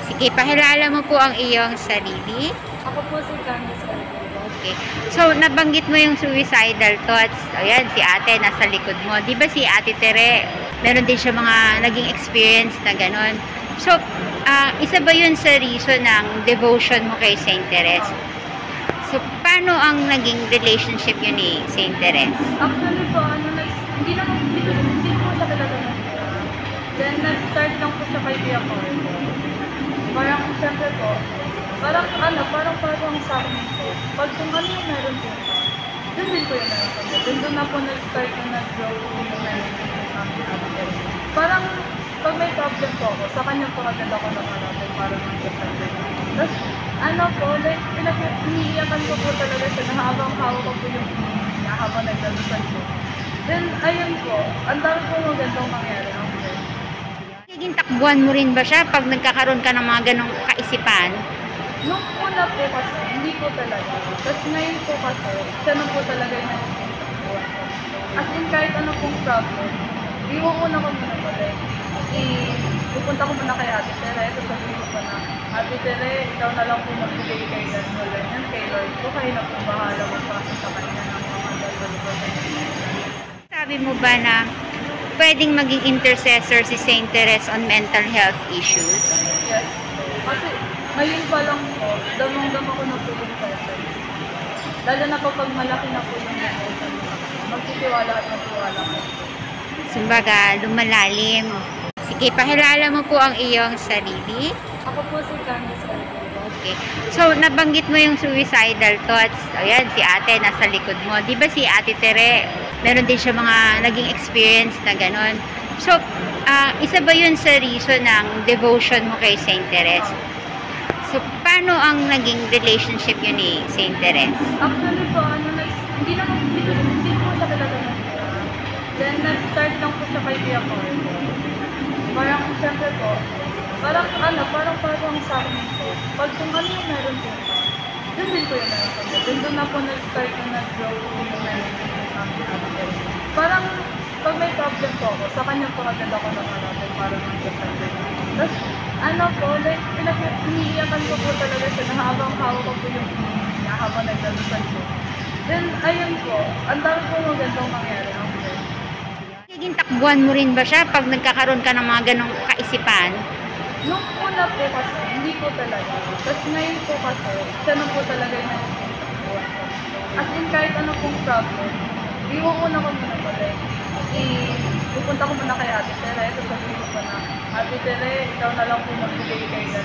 Sige, pakilala mo po ang iyong sarili. Ako po si Candice Alvaro. Okay. So, nabanggit mo yung suicidal thoughts. Ayan, si ate nasa likod mo. Di ba si Ate Tere, meron din siya mga naging experience na ganon. So, isa ba yun sa reason ng devotion mo kay Saint Therese? So, paano ang naging relationship yun ni Saint Therese? Actually po, hindi po siya talaga ng Then, nag-start lang po siya kay Tia Carlo. Parang, siyempre po, parang sa akin po. Pag kung ano yung meron po, dun din po yung meron po. Doon na po nag-start na nag-grow po yung meron po sa akin. Parang, pag may problem po ako, sa kanya po agad ako nakalapit para mag-defend. Tapos, like, hiniiyakan ko po talaga siya na habang hawak ko po yung niya habang nagdalusan po. Then, ayun po, ang dami po magandang mangyari after. Naging takbuhan mo rin ba siya pag nagkakaroon ka ng mga ganong kaisipan? Nung una po kasi, hindi po talaga. Tapos ngayon po kasi, siya na po talaga yung naging takbuhan ko. As in, kahit ano pong problem, iuuna ko muna po, like, pupunta ko muna kay Ate Tere, tapos sabihin ko na, Ate Tere, ikaw na lang po magbigay kay God mo, ganyan, kay Lord ko, kayo na po bahala magpasa sa kanya ng mga dalawang. Sabi mo ba na pwedeng maging intercessor si Saint Therese on mental health issues? Yes. Kasi ngayon pa lang po, damang-dama ko na po yung presence. Lalo na kapag malaki na po yung devotion, magtitiwala at magtiwala ko. Kumbaga, lumalalim. Sige, pakilala mo po ang iyong sarili. Ako po si Candice Alvaro. Okay. So, nabanggit mo yung suicidal thoughts. Ayan, si ate nasa likod mo. Di ba si Ate Tere, meron din siya mga naging experience na ganon. So, isa ba yun sa reason ng devotion mo kay Saint Therese? So, paano ang naging relationship yun ni Saint Therese? Actually po, hindi po siya talaga ng Then, nag-start lang po siya kay Tia Carlo. Parang, siyempre po, parang sa akin po. Pag kung ano yung meron po, dun din po yung meron po. Doon na po nag-start na nag-grow po yung meron po sa akin. Parang, pag may problem po ako, sa kanya po agad ako nakalapit para mag-defend. Tapos, like, hiniiyakan ko po talaga siya na habang hawak ko po yung niya habang nagdalusan po. Then, ayun po, ang dami po magandang mangyari after. Naging takbuhan mo rin ba siya pag nagkakaroon ka ng mga ganong kaisipan? Nung una po kasi, hindi po talaga. Tapos ngayon po kasi, siya na po talaga yung naging takbuhan ko. As in, kahit ano pong problem, iuuna ko muna po, like, pupunta ko muna kay Ate Tere, tapos sabihin ko na, Ate Tere, ikaw na lang po magbigay kay God.